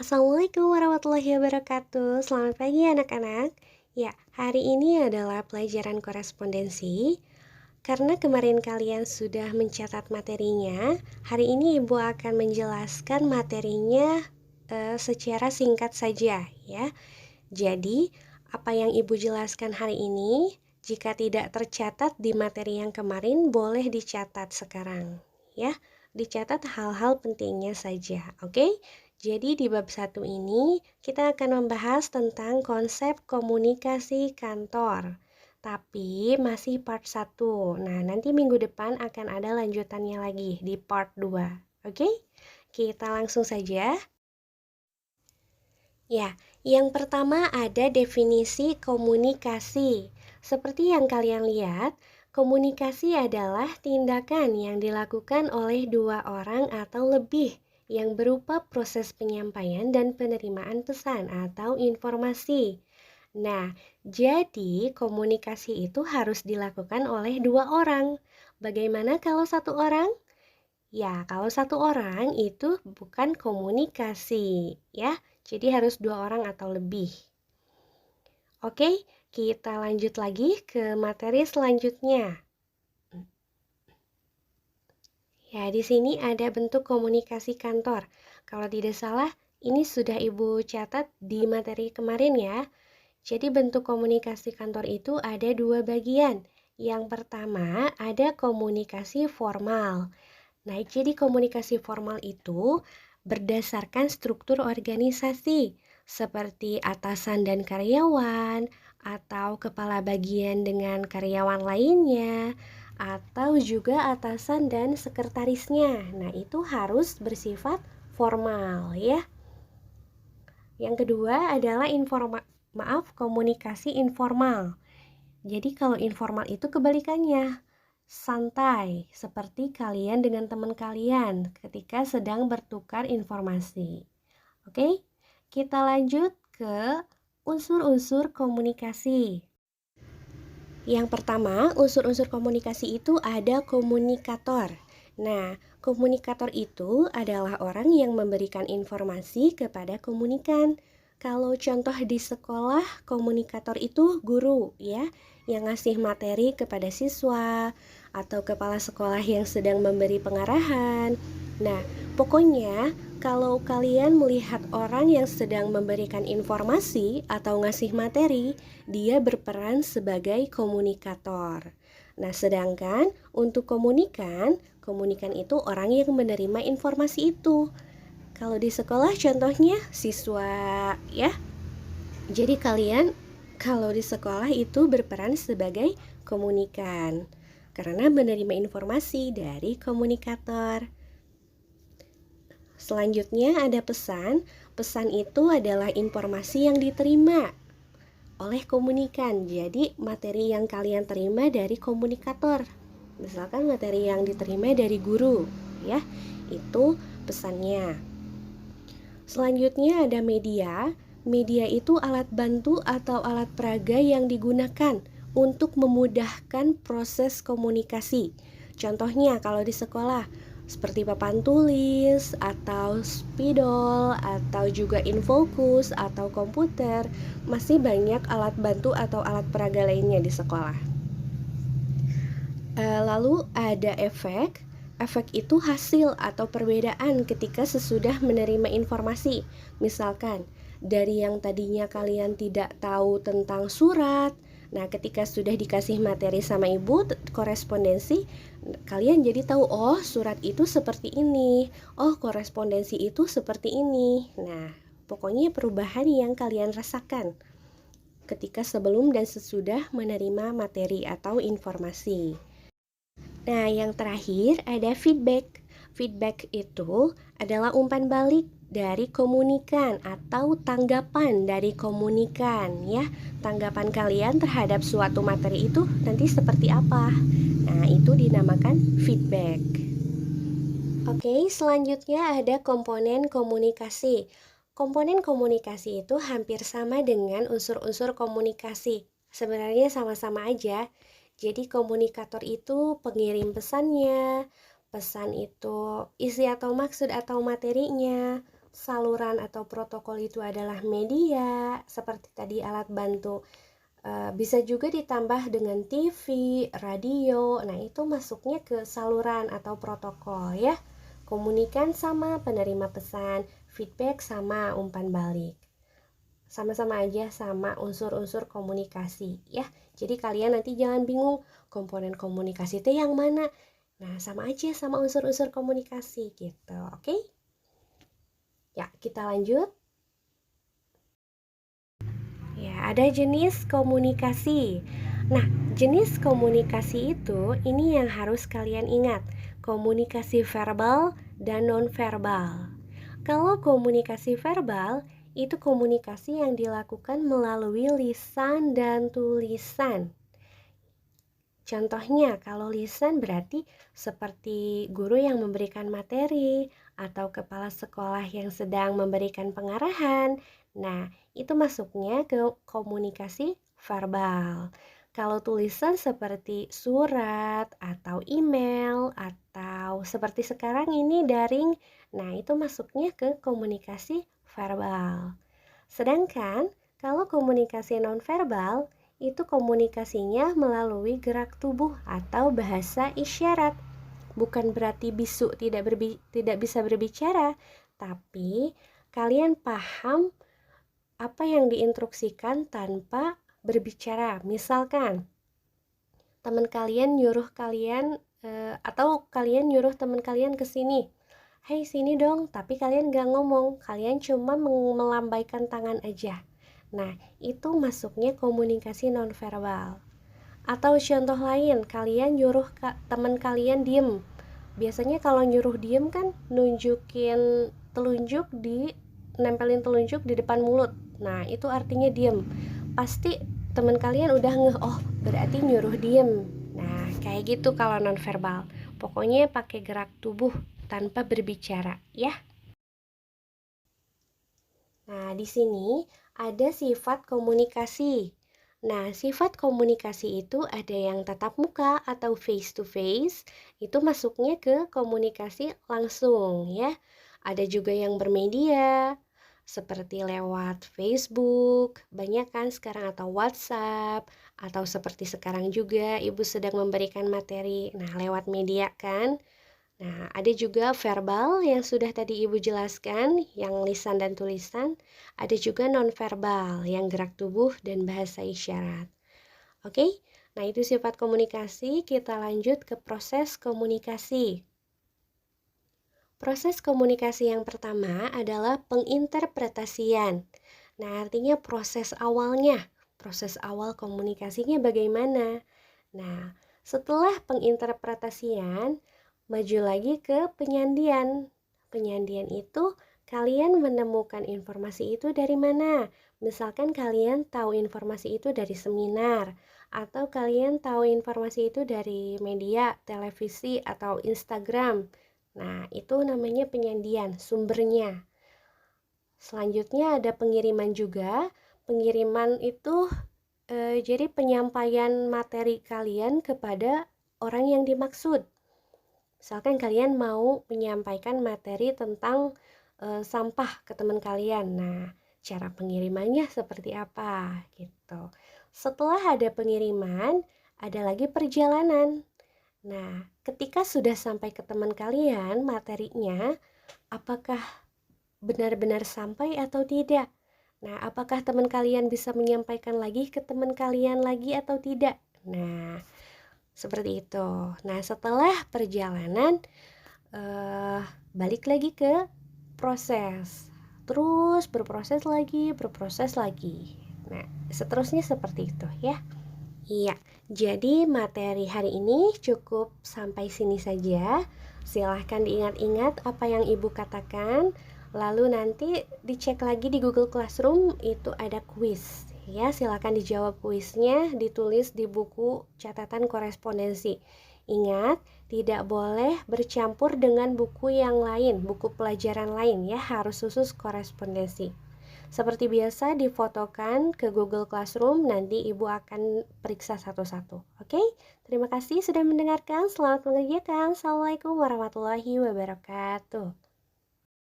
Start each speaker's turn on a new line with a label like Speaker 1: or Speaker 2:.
Speaker 1: Assalamualaikum warahmatullahi wabarakatuh. Selamat pagi anak-anak. Ya, hari ini adalah pelajaran korespondensi. Karena kemarin kalian sudah mencatat materinya, hari ini Ibu akan menjelaskan materinya secara singkat saja ya. Jadi, apa yang Ibu jelaskan hari ini, jika tidak tercatat di materi yang kemarin, boleh dicatat sekarang ya. Dicatat hal-hal pentingnya saja, oke? Jadi di bab 1 ini kita akan membahas tentang konsep komunikasi kantor. Tapi masih part 1. Nah, nanti minggu depan akan ada lanjutannya lagi di part 2. Oke? Kita langsung saja. Ya, yang pertama ada definisi komunikasi. Seperti yang kalian lihat, komunikasi adalah tindakan yang dilakukan oleh dua orang atau lebih yang berupa proses penyampaian dan penerimaan pesan atau informasi. Nah, jadi komunikasi itu harus dilakukan oleh dua orang. Bagaimana kalau satu orang? Ya, kalau satu orang itu bukan komunikasi, ya. Jadi harus dua orang atau lebih. Oke, kita lanjut lagi ke materi selanjutnya. Ya, di sini ada bentuk komunikasi kantor. Kalau tidak salah, ini sudah Ibu catat di materi kemarin ya. Jadi bentuk komunikasi kantor itu ada dua bagian. Yang pertama ada komunikasi formal. Nah, jadi komunikasi formal itu berdasarkan struktur organisasi, seperti atasan dan karyawan, atau kepala bagian dengan karyawan lainnya, atau juga atasan dan sekretarisnya. Nah, itu harus bersifat formal ya. Yang kedua adalah komunikasi informal. Jadi kalau informal itu kebalikannya, santai, seperti kalian dengan teman kalian ketika sedang bertukar informasi. Oke, kita lanjut ke unsur-unsur komunikasi. Yang pertama, unsur-unsur komunikasi itu ada komunikator. Nah, komunikator itu adalah orang yang memberikan informasi kepada komunikan. Kalau contoh di sekolah, komunikator itu guru ya, yang ngasih materi kepada siswa atau kepala sekolah yang sedang memberi pengarahan. Nah, pokoknya kalau kalian melihat orang yang sedang memberikan informasi atau ngasih materi, dia berperan sebagai komunikator. Nah, sedangkan untuk komunikan itu orang yang menerima informasi itu. Kalau di sekolah contohnya siswa ya. Jadi kalian kalau di sekolah itu berperan sebagai komunikan karena menerima informasi dari komunikator. Selanjutnya ada pesan. Pesan itu adalah informasi yang diterima oleh komunikan. Jadi materi yang kalian terima dari komunikator. Misalkan materi yang diterima dari guru, ya. Itu pesannya. Selanjutnya ada media. Media itu alat bantu atau alat peraga yang digunakan untuk memudahkan proses komunikasi. Contohnya kalau di sekolah seperti papan tulis atau spidol atau juga infokus atau komputer, masih banyak alat bantu atau alat peraga lainnya di sekolah. Lalu ada efek. Efek itu hasil atau perbedaan ketika sesudah menerima informasi. Misalkan, dari yang tadinya kalian tidak tahu tentang surat, nah ketika sudah dikasih materi sama ibu korespondensi, kalian jadi tahu, oh surat itu seperti ini, oh korespondensi itu seperti ini. Nah, pokoknya perubahan yang kalian rasakan ketika sebelum dan sesudah menerima materi atau informasi. Nah, yang terakhir ada feedback. Feedback itu adalah umpan balik dari komunikan atau tanggapan dari komunikan ya. Tanggapan kalian terhadap suatu materi itu nanti seperti apa? Nah, itu dinamakan feedback. Oke, selanjutnya ada komponen komunikasi. Komponen komunikasi itu hampir sama dengan unsur-unsur komunikasi. Sebenarnya sama-sama aja. Jadi komunikator itu pengirim pesannya, pesan itu isi atau maksud atau materinya, saluran atau protokol itu adalah media, seperti tadi alat bantu, bisa juga ditambah dengan TV, radio. Nah, itu masuknya ke saluran atau protokol ya. Komunikan sama penerima pesan, feedback sama umpan balik. Sama-sama aja sama unsur-unsur komunikasi ya. Jadi kalian nanti jangan bingung komponen komunikasi itu yang mana. Nah, sama aja sama unsur-unsur komunikasi gitu. Oke? Ya, kita lanjut. Ya, ada jenis komunikasi. Nah, jenis komunikasi itu ini yang harus kalian ingat. Komunikasi verbal dan non-verbal. Kalau komunikasi verbal, itu komunikasi yang dilakukan melalui lisan dan tulisan. Contohnya, kalau lisan berarti seperti guru yang memberikan materi atau kepala sekolah yang sedang memberikan pengarahan. Nah, itu masuknya ke komunikasi verbal. Kalau tulisan seperti surat atau email atau seperti sekarang ini daring, nah itu masuknya ke komunikasi verbal. Sedangkan kalau komunikasi nonverbal itu komunikasinya melalui gerak tubuh atau bahasa isyarat. Bukan berarti bisu tidak bisa berbicara, tapi kalian paham apa yang diinstruksikan tanpa berbicara. Misalkan teman kalian nyuruh kalian atau kalian nyuruh teman kalian ke sini. Hei sini dong, tapi kalian gak ngomong, kalian cuma melambaikan tangan aja. Nah, itu masuknya komunikasi nonverbal. Atau contoh lain, kalian nyuruh teman kalian diem. Biasanya kalau nyuruh diem kan nunjukin telunjuk nempelin telunjuk di depan mulut. Nah, itu artinya diem. Pasti teman kalian udah ngeh, oh berarti nyuruh diem. Nah, kayak gitu kalau nonverbal. Pokoknya pakai gerak tubuh tanpa berbicara, ya. Nah, di sini ada sifat komunikasi. Nah, sifat komunikasi itu ada yang tatap muka atau face to face, itu masuknya ke komunikasi langsung ya. Ada juga yang bermedia, seperti lewat Facebook, banyak kan sekarang atau WhatsApp, atau seperti sekarang juga Ibu sedang memberikan materi, nah lewat media kan. Nah, ada juga verbal yang sudah tadi Ibu jelaskan, yang lisan dan tulisan. Ada juga nonverbal, yang gerak tubuh dan bahasa isyarat. Oke, nah itu sifat komunikasi. Kita lanjut ke proses komunikasi. Proses komunikasi yang pertama adalah penginterpretasian. Nah, artinya proses awalnya. Proses awal komunikasinya bagaimana? Nah, setelah penginterpretasian, maju lagi ke penyandian. Penyandian itu kalian menemukan informasi itu dari mana? Misalkan kalian tahu informasi itu dari seminar, atau kalian tahu informasi itu dari media, televisi, atau Instagram. Nah, itu namanya penyandian, sumbernya. Selanjutnya ada pengiriman juga. Pengiriman itu jadi penyampaian materi kalian kepada orang yang dimaksud. Misalkan kalian mau menyampaikan materi tentang sampah ke teman kalian. Nah, cara pengirimannya seperti apa gitu. Setelah ada pengiriman, ada lagi perjalanan. Nah, ketika sudah sampai ke teman kalian materinya, apakah benar-benar sampai atau tidak? Nah, apakah teman kalian bisa menyampaikan lagi ke teman kalian lagi atau tidak? Nah, seperti itu. Nah, setelah perjalanan, balik lagi ke proses. Terus berproses lagi. Nah, seterusnya seperti itu ya. Iya, jadi materi hari ini cukup sampai sini saja. Silahkan diingat-ingat apa yang Ibu katakan. Lalu nanti dicek lagi di Google Classroom, itu ada kuis. Ya, silahkan dijawab kuisnya, ditulis di buku catatan korespondensi. Ingat, tidak boleh bercampur dengan buku yang lain, buku pelajaran lain ya, harus khusus korespondensi. Seperti biasa difotokan ke Google Classroom, nanti Ibu akan periksa satu-satu. Oke? Terima kasih sudah mendengarkan. Selamat mengerjakan. Assalamualaikum warahmatullahi wabarakatuh.